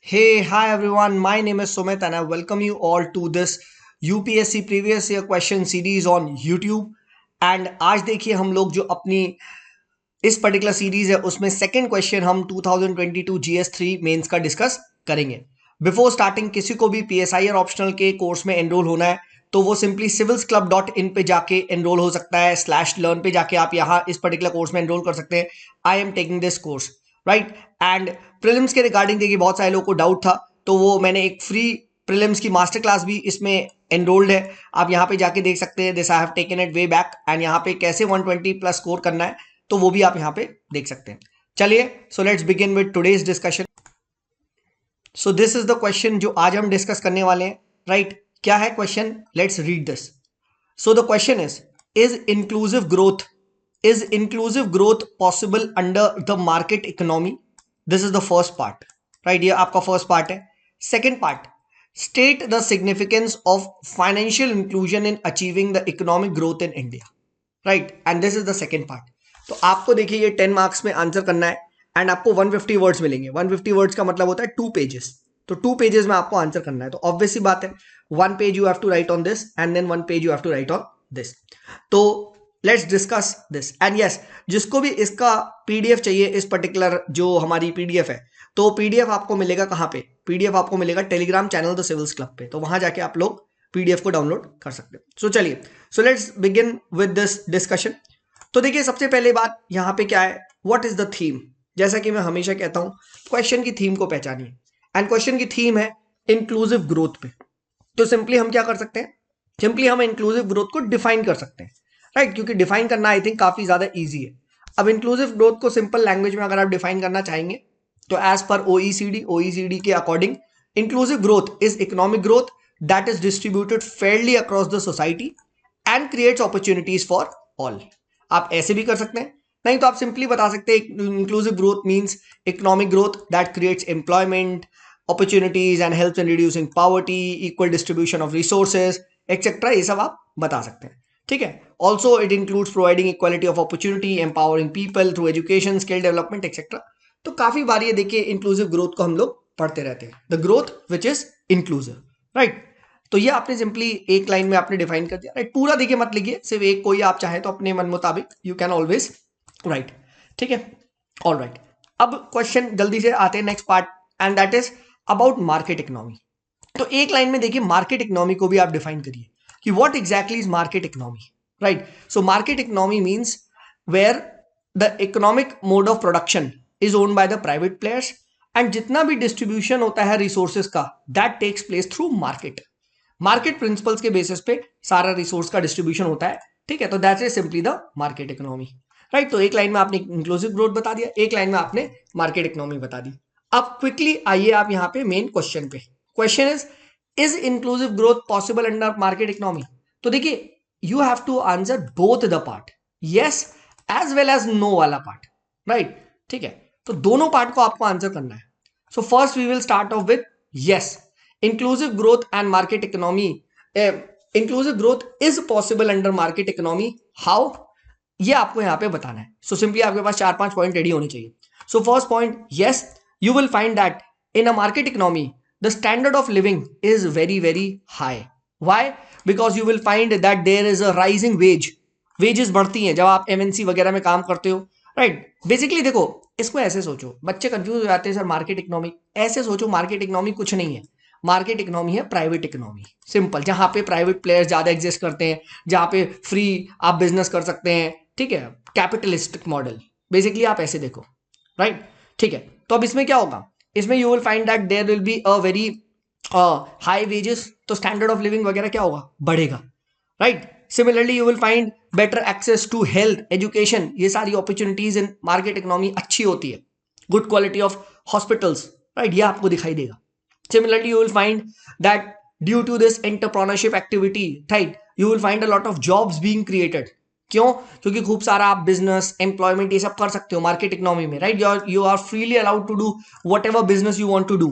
Hey, hi everyone. My name is Sumit and I welcome you all to this UPSC previous year question series on YouTube. And आज देखिए हम लोग जो अपनी इस particular series है उसमें सेकंड क्वेश्चन हम 2022 GS3 मेंस का डिस्कस करेंगे। बिफोर स्टार्टिंग किसी को भी PSI और ऑप्शनल के कोर्स में एनरोल होना है तो वो सिंपली civilsclub.in पे जाके एनरोल हो सकता है, /learn पे जाके आप यहाँ इस पर्टिकुलर कोर्स में एनरोल कर सकते हैं। I am taking this course right. And prelims के रिगार्डिंग देखिए बहुत सारे लोगों को डाउट था, तो वो मैंने एक फ्री प्रीलिम्स की मास्टर क्लास भी इसमें एनरोल्ड है। आप यहाँ पे जाके देख सकते हैं, this I have taken it way back. And यहाँ पे कैसे 120 प्लस स्कोर करना है तो वो भी आप यहाँ पे देख सकते हैं। चलिए, so let's begin with today's discussion. So this is the question जो आज हम डिस्कस करने वाले हैं, राइट? क्या है question? Let's read this. So the question is inclusive growth possible under the market economy? This is the first part, right? ये आपका फर्स्ट पार्ट है। Second part, state the significance of financial inclusion in achieving the economic growth in India, right? And this is the second part. तो आपको देखिए ये 10 marks में answer करना है एंड आपको 150 वर्ड्स मिलेंगे। 150 वर्ड्स का मतलब होता है 2 पेजेस। तो 2 पेजेस में आपको आंसर करना है। तो ऑब्वियसली बात है, 1 page you have to write on this and then 1 page you have to write on this. तो let's discuss this. And yes, जिसको भी इसका पीडीएफ चाहिए, इस पर्टिकुलर जो हमारी पीडीएफ है, तो पीडीएफ आपको मिलेगा कहाँ पे? पीडीएफ आपको मिलेगा Telegram channel the civils club पे। तो वहां जाके आप लोग पीडीएफ को डाउनलोड कर सकते हैं। सो चलिए, so let's begin with this discussion. तो देखिए सबसे पहले बात यहाँ पे क्या है, व्हाट इज द थीम? जैसा कि मैं हमेशा कहता हूं, क्वेश्चन की थीम को पहचानिए। एंड क्वेश्चन की थीम है इंक्लूसिव ग्रोथ पे। तो सिंपली हम क्या कर सकते हैं? सिंपली हम इंक्लूसिव ग्रोथ को डिफाइन कर सकते हैं, राइट? क्योंकि डिफाइन करना आई थिंक काफी ज्यादा ईजी है। अब इंक्लूसिव ग्रोथ को सिंपल लैंग्वेज में अगर आप डिफाइन करना चाहेंगे तो एज पर ओईसीडी के according, inclusive growth is economic growth that is distributed Fairlie across the society and creates opportunities for all. आप ऐसे भी कर सकते हैं, नहीं तो आप सिंपली बता सकते हैं inclusive growth means economic growth that creates employment, opportunities and helps in reducing poverty, equal distribution of resources, etc. ये सब आप बता सकते हैं, ठीक है? Also it includes providing equality of opportunity, empowering people through education, skill development, etc. तो काफी बार ये देखिए इंक्लूसिव ग्रोथ को हम लोग पढ़ते रहते हैं, the growth which is inclusive, right? तो ये आपने सिंपली एक लाइन में आपने डिफाइन कर दिया, राइट? पूरा देखिए मत लिखिए, सिर्फ एक कोई आप चाहे तो अपने मन मुताबिक यू कैन ऑलवेज राइट, ठीक है? ऑल राइट, अब क्वेश्चन जल्दी से आते हैं next part, and that is about market economy. तो एक लाइन में देखिए मार्केट इकोनॉमी को भी आप डिफाइन करिए कि what exactly is market economy, right? So market economy means where the economic mode of production is owned by the private players and जितना भी डिस्ट्रीब्यूशन होता है रिसोर्सेज का, that takes place through market. Market principles के basis पे सारा resource का distribution होता है, ठीक है? तो that is simply the market economy, right? तो एक लाइन में आपने इंक्लूसिव ग्रोथ बता दिया, एक लाइन में आपने मार्केट इकोनॉमी बता दी। अब क्विकली आइए आप यहाँ पे मेन क्वेश्चन पे। Question is inclusive growth possible under market economy? तो देखिए you have to answer both the part, yes as well as no वाला पार्ट, राइट? ठीक है, तो दोनों पार्ट को आपको आंसर करना है। So first we will start off with yes, inclusive growth and market economy, inclusive growth is possible under market economy, how? ये आपको यहाँ पे बताना है। सो सिंपली आपके पास 4-5 पॉइंट रेडी होने चाहिए। So first point, yes, you will find that in a market economy the standard of living is very very high. Why? Because you will find that there is a rising wages बढ़ती हैं जब आप MNC वगैरह में काम करते हो, right? Basically देखो, इसको ऐसे सोचो, बच्चे कंफ्यूज हो जाते हैं सर मार्केट इकोनॉमी। ऐसे सोचो, मार्केट इकोनॉमी कुछ नहीं है, मार्केट इकोनॉमी है प्राइवेट इकोनॉमी, सिंपल। जहां पे प्राइवेट प्लेयर्स ज्यादा एग्जिस्ट करते हैं, जहां पे फ्री आप बिजनेस कर सकते हैं, ठीक है? कैपिटलिस्टिक मॉडल, बेसिकली आप ऐसे देखो, राइट? ठीक है, तो अब इसमें क्या होगा? इसमें you will find that there will be a very high wages, तो स्टैंडर्ड ऑफ लिविंग वगैरह क्या होगा? बढ़ेगा, right? Similarly you will find better access to health, education, ये सारी अपॉर्चुनिटीज इन मार्केट इकोनॉमी अच्छी होती है। Good quality of hospitals, right? ये आपको दिखाई देगा। Similarly, you will find that due to this entrepreneurship activity, right, you will find a lot of jobs being created. क्यों? क्योंकि खूब सारा आप बिजनेस, एम्प्लॉयमेंट ये सब कर सकते हो मार्केट इकोनॉमी में, right? You are freely allowed to do whatever business you want to do,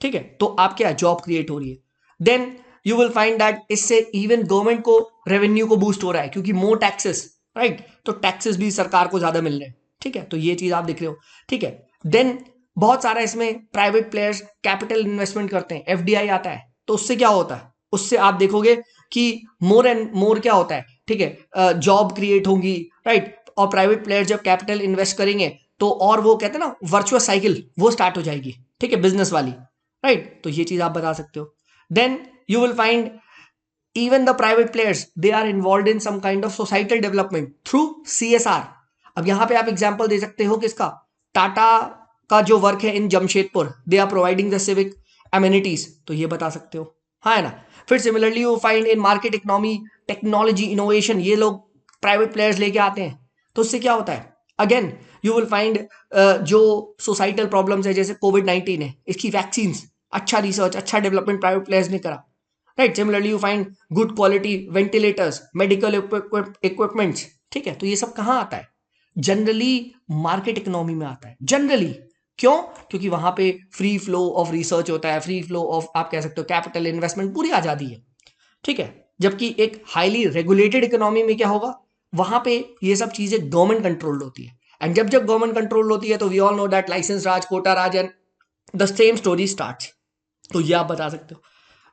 ठीक है? तो आप क्या, जॉब क्रिएट हो रही है। Then you will find that इससे इवन गवर्नमेंट को रेवेन्यू को बूस्ट हो रहा है, क्योंकि मोर टैक्सेस, राइट? तो टैक्सेस भी सरकार को ज्यादा मिल रहे हैं, ठीक है? तो ये चीज आप देख रहे हो, ठीक है? देन बहुत सारा इसमें प्राइवेट प्लेयर्स कैपिटल इन्वेस्टमेंट करते हैं, एफडीआई आता है, तो उससे क्या होता है, उससे आप देखोगे कि मोर एंड मोर क्या होता है, ठीक है, जॉब क्रिएट होगी, राइट। और प्राइवेट प्लेयर जब कैपिटल इन्वेस्ट करेंगे तो और वो कहते हैं ना वर्चुअस साइकिल, वो स्टार्ट हो जाएगी, ठीक है, बिजनेस वाली, राइट। तो ये चीज आप बता सकते हो। Then you will find even the private players they are involved in some kind of societal development through CSR। अब यहां पे आप एग्जांपल दे सकते हो किसका, टाटा का जो वर्क है in Jamshedpur, they are providing the civic amenities, तो ये बता सकते हो, हाँ है ना। फिर similarly you find in market economy technology innovation, ये लोग प्राइवेट प्लेयर्स लेके आते हैं, तो उससे क्या होता है, अगेन यू विल फाइंड जो सोसाइटल प्रॉब्लम्स है जैसे कोविड-19 है, इसकी वैक्सीन, अच्छा रिसर्च, अच्छा डेवलपमेंट प्राइवेट प्लेयर्स ने करा, right. Similarly you find good quality ventilators, medical equipments, ठीक है। तो ये सब कहाँ आता है, जनरली मार्केट इकोनॉमी में आता है, जनरली। क्यों, क्योंकि वहां पे फ्री फ्लो ऑफ रिसर्च होता है, फ्री फ्लो ऑफ आप कह सकते हो कैपिटल इन्वेस्टमेंट, पूरी आजादी है, ठीक है। जबकि एक हाईली रेगुलेटेड इकोनॉमी में क्या होगा, वहां पे ये सब चीजें गवर्नमेंट कंट्रोल्ड होती है, एंड जब जब गवर्नमेंट कंट्रोल होती है तो we all know that licence raj, quota raj and the same story starts. तो ये आप बता सकते हो,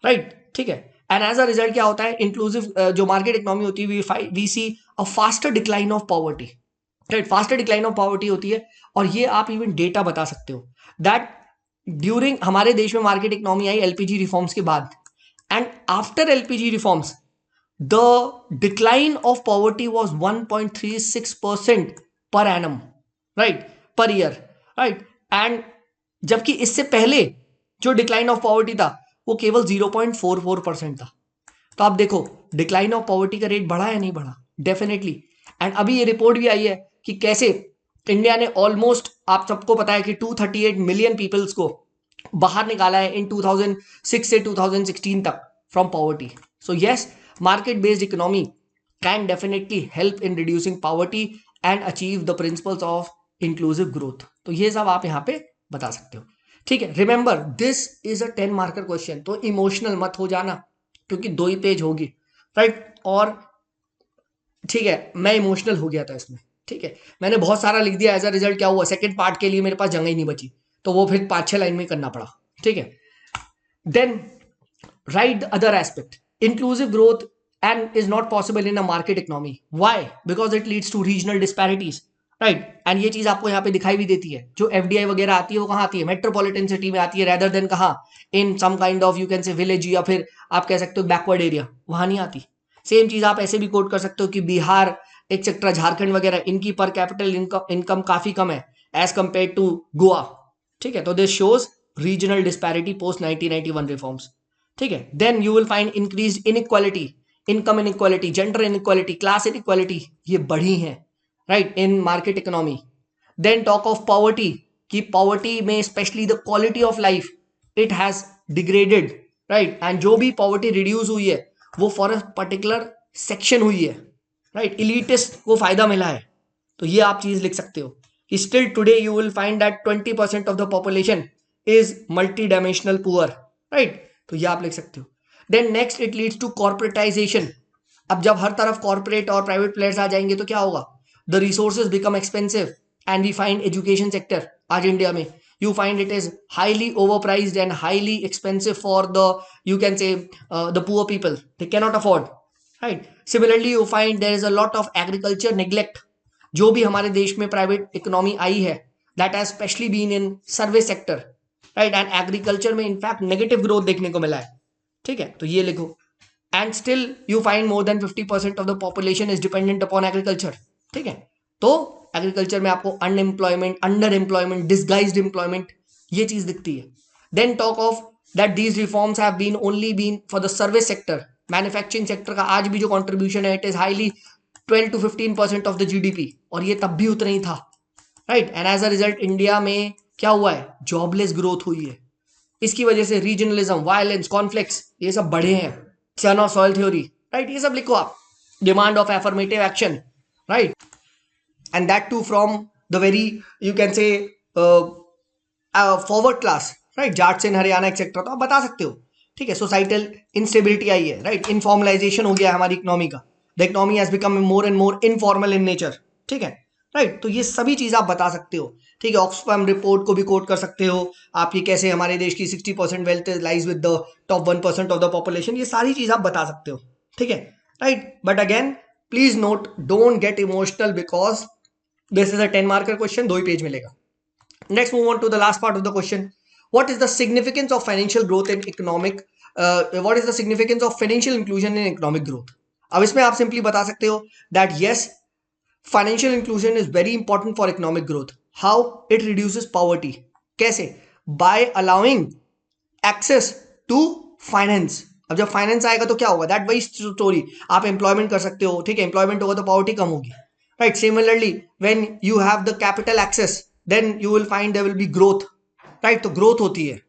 राइट, ठीक है। एंड एज अ रिजल्ट क्या होता है, इंक्लूसिव जो मार्केट इकोनॉमी होती है, we see a faster decline of poverty, right, faster decline of poverty होती है। और ये आप इवन डेटा बता सकते हो दैट ड्यूरिंग हमारे देश में market economy I LPG reforms के बाद, and after LPG reforms the decline of poverty was 1.36% per annum, right, per year, right. And जबकि इससे पहले जो डिक्लाइन ऑफ पॉवर्टी था वो केवल 0.44% था। तो आप देखो डिक्लाइन ऑफ पॉवर्टी का रेट बढ़ा या नहीं बढ़ा, डेफिनेटली। एंड अभी ये रिपोर्ट भी आई है कि कैसे इंडिया ने ऑलमोस्ट, आप सबको पता है कि 238 मिलियन पीपल्स को बाहर निकाला है इन 2006 से 2016 तक from poverty. So yes, market based economy can definitely help in reducing poverty and achieve the principles of inclusive growth. तो ये सब आप यहाँ पे बता सकते हो, ठीक है। Remember this is a 10 marker question, तो इमोशनल मत हो जाना क्योंकि 2 ही पेज होगी, राइट। और ठीक है, मैं इमोशनल हो गया था इसमें, ठीक है, मैंने बहुत सारा लिख दिया, एज अ रिजल्ट क्या हुआ, सेकंड पार्ट के लिए मेरे पास जगह ही नहीं बची, तो वो फिर 5-6 लाइन में करना पड़ा, ठीक है। Then right the other aspect, inclusive growth and is not possible in a market economy. Why? Because it leads to regional disparities, right? And ये चीज आपको यहाँ पे दिखाई भी देती है, जो FDI वगैरह आती है वो कहाँ आती है, मेट्रोपॉलिटन सिटी में आती है, rather than कहाँ, in some kind of you can say village, या फिर आप कह सकते हो बैकवर्ड एरिया, वहां नहीं आती। सेम चीज आप ऐसे भी कोट कर सकते हो कि बिहार एक्सेट्रा, झारखंड वगैरह, इनकी पर कैपिटल इनकम काफी कम है एज कंपेयर टू गोवा, ठीक है। तो this shows regional disparity post 1991 reforms, ठीक है। Then you will find increase inequality, income inequality, gender inequality, class inequality, ये बढ़ी हैं, right, in market economy. Then talk of poverty, कि पॉवर्टी में specially the quality of life it has degraded, right. And जो भी poverty reduce हुई है वो फॉर अ पर्टिकुलर सेक्शन हुई है, राइट, इलीटिस्ट को फायदा मिला है। तो ये आप चीज लिख सकते हो कि still today you will find that 20% of the population is multi dimensional poor, right. तो ये आप लिख सकते हो। Then next it leads to corporatisation. अब जब हर तरफ कॉर्पोरेट और प्राइवेट प्लेयर्स आ जाएंगे तो क्या होगा, the resources become expensive and we find education sector आज इंडिया में you find it is highly overpriced and highly expensive for the you can say the poor people, they cannot afford, right. Similarly you find there is a lot of agriculture neglect, जो भी हमारे देश में private economy I है that has specially been in service sector, right, and agriculture में in fact negative growth देखने को मिला है, ठीक है। तो ये लिखो, and still you find more than 50% of the population is dependent upon agriculture, ठीक है। तो एग्रीकल्चर में आपको unemployment, under employment, disguised employment, ये चीज दिखती है। Then talk of that these reforms have been only been for the service sector, manufacturing sector का आज भी जो कॉन्ट्रीब्यूशन है it is highly 12 to 15% of the GDP, और ये तब भी उतना ही था, right. And as a result India में क्या हुआ है, जॉबलेस ग्रोथ हुई है। इसकी वजह से रीजनलिज्म, वायलेंस, कॉन्फ्लिक्ट्स, ये सब बढ़े हैं। Son of soil theory, right, ये सब लिखो आप। Demand of affirmative action, right, and that too from the very you can say forward class, right, Jharkhand, Haryana etcetera, तो आप बता सकते हो, ठीक है। सोसाइटल इंस्टेबिलिटी आई है, राइट, इनफॉर्मलाइजेशन हो गया है हमारी इकोनॉमी का, the economy has become more and more informal in nature, ठीक है, राइट। तो ये सभी चीज आप बता सकते हो ठीक है, ऑक्सफैम रिपोर्ट को भी कोट कर सकते हो आप, ये कैसे हमारे देश की 60% wealth lies with the top 1% of the population, ये सारी चीज आप बता सकते हो, ठीक है, right. But again please note, don't get emotional because this is a 10 marker question, 2 he page मिलेगा। Next, move on to the last part of the question. What is the significance of financial growth in economic? What is the significance of financial inclusion in economic growth? अब इसमें आप simply बता सकते हो that yes, financial inclusion is very important for economic growth. How it reduces poverty? कैसे? By allowing access to finance. अब जब finance आएगा तो क्या होगा? दैट वही स्टोरी, आप एम्प्लॉयमेंट कर सकते हो, ठीक है, एम्प्लॉयमेंट होगा तो पॉवर्टी कम होगी, right. Similarly when you have the capital access then you will find there will be growth, right, तो ग्रोथ होती है,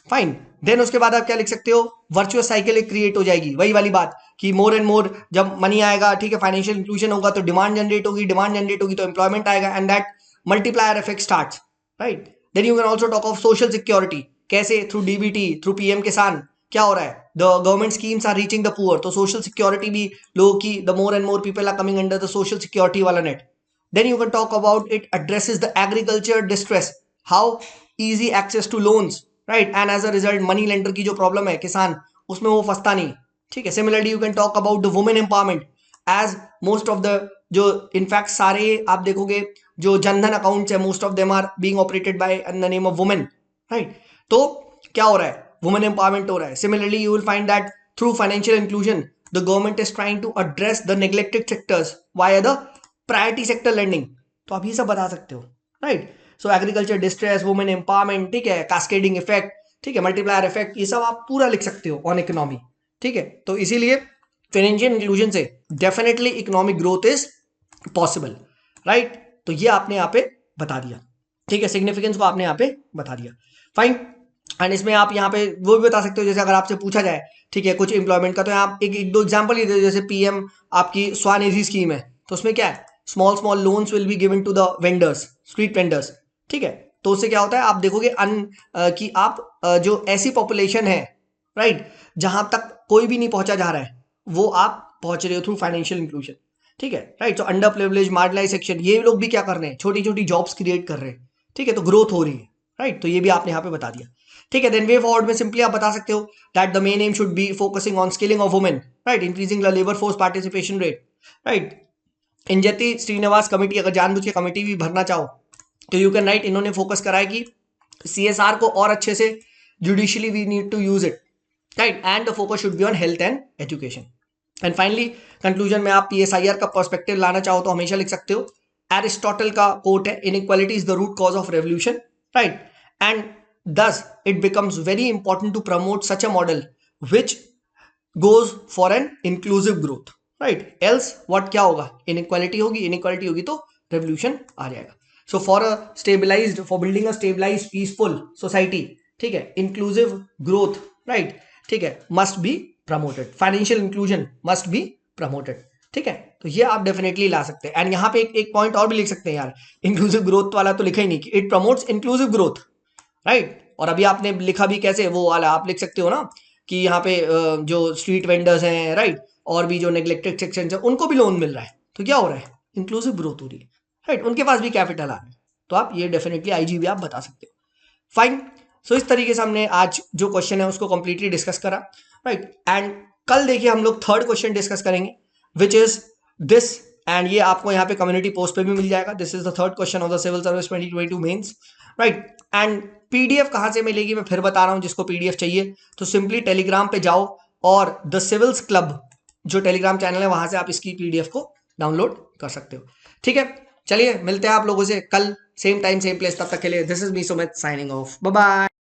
फाइन। देन उसके बाद आप क्या लिख सकते हो? वर्चुअस साइकिल एक क्रिएट हो जाएगी, वही वाली बात कि मोर एंड मोर जब मनी आएगा, ठीक है, फाइनेंशियल इंक्लूजन होगा तो डिमांड जनरेट होगी, डिमांड जनरेट होगी तो एम्प्लॉयमेंट आएगा, and that multiplier effect starts, right. Then you can also talk of social security, कैसे? Through DBT, through PM Kisan क्या हो रहा है? The government schemes are reaching the poor, तो सोशल सिक्योरिटी भी लोगों की, the more and more people are coming under the social security वाला net. Then you can talk about it addresses the agriculture distress, how easy access to loans, right, and as a result money lender की जो problem है किसान, उसमें वो फंसता नहीं, ठीक है। Similarly you can talk about the women empowerment, as most of the जो इनफैक्ट सारे आप देखोगे जो जनधन अकाउंट्स है, most of them are being operated by in the name of women, right. तो क्या हो रहा है? वुमेन एम्पावरमेंट हो रहा है। Similarly you will find that through financial inclusion the government is trying to address the neglected sectors via the priority sector lending, तो आप ये सब बता सकते हो, right. So agriculture distress, women empowerment, ठीक है, कास्केडिंग इफेक्ट, ठीक है, मल्टीप्लायर इफेक्ट, ये सब आप पूरा लिख सकते हो ऑन इकोनॉमी, ठीक है। तो इसीलिए फाइनेंशियल इंक्लूजन से definitely economic growth is possible, right. तो ये आपने यहाँ पे बता दिया, ठीक है, सिग्निफिकेंस को आपने यहाँ पे बता दिया, फाइन। एंड इसमें आप यहाँ पे वो भी बता सकते हो, जैसे अगर आपसे पूछा जाए, ठीक है, कुछ एम्प्लॉयमेंट का, तो आप एक दो एग्जांपल ही दे, जैसे पीएम आपकी स्वनिधि स्कीम है, तो उसमें क्या है? Small small loans will be given to the vendors, street vendors, ठीक है। तो उससे क्या होता है, आप देखोगे कि आप जो ऐसी पॉपुलेशन है, राइट, जहां तक कोई भी नहीं पहुंचा जा रहा है, वो आप पहुंच रहे हो थ्रू फाइनेंशियल इंक्लूजन, ठीक है, राइट। तो अंडर प्रिविलेज, मार्जिनलाइज सेक्शन, ये लोग भी क्या कर रहे हैं? छोटी छोटी जॉब्स क्रिएट कर रहे हैं, ठीक है, तो ग्रोथ हो रही है, राइट। तो ये भी आपने यहाँ पे बता दिया, ठीक है। देन वे फॉरवर्ड में सिंपली आप बता सकते हो that the main aim should be focusing on skilling of women, right, increasing the labour force participation rate, right. इंजति श्रीनिवास कमेटी, अगर जानबूझ के कमेटी भी भरना चाहो तो यू कैन राइट, इन्होंने फोकस करा है कि सीएसआर को और अच्छे से judicially we need to use it, right, and the focus should be on health and education. And finally conclusion में आप पीएसआईआर का पर्सपेक्टिव लाना चाहो तो हमेशा लिख सकते हो, एरिस्टोटल का कोट है, inequality is the root cause of revolution, right, and thus it becomes very important to promote such a model which goes for an inclusive growth, right, else what क्या होगा? inequality होगी तो revolution आ जाएगा। so for building a stabilized peaceful society, ठीक है, inclusive growth, right, ठीक है, must be promoted, financial inclusion must be promoted, ठीक है। तो ये आप डेफिनेटली ला सकते हैं। एंड यहाँ पे एक पॉइंट और भी लिख सकते हैं यार, इंक्लूसिव ग्रोथ वाला तो लिखा ही नहीं कि it promotes inclusive growth, right. और अभी आपने लिखा भी कैसे, वो वाला आप लिख सकते हो ना कि यहाँ पे जो स्ट्रीट वेंडर्स हैं, राइट, और भी जो नेग्लेक्टेड सेक्शन है उनको भी लोन मिल रहा है, तो क्या हो रहा है? इंक्लूसिव ग्रोथ हो रही है, राइट, उनके पास भी कैपिटल आ रहा है, तो आप ये डेफिनेटली आईजी भी आप बता सकते हो, फाइन। सो इस तरीके से हमने आज जो क्वेश्चन है उसको कंप्लीटली डिस्कस करा, राइट। एंड कल देखिए हम लोग थर्ड क्वेश्चन डिस्कस करेंगे विच इज दिस, एंड ये आपको यहाँ पे कम्युनिटी पोस्ट पे भी मिल जाएगा। This is the third question of the civil service 2022 mains, right. And PDF कहां से मिलेगी मैं फिर बता रहा हूं, जिसको पीडीएफ चाहिए तो सिंपली टेलीग्राम पे जाओ और द सिविल्स क्लब जो टेलीग्राम चैनल है वहां से आप इसकी पीडीएफ को डाउनलोड कर सकते हो, ठीक है। चलिए मिलते हैं आप लोगों से कल सेम टाइम सेम प्लेस, तब तक के लिए this is me Sumit signing off, bye bye.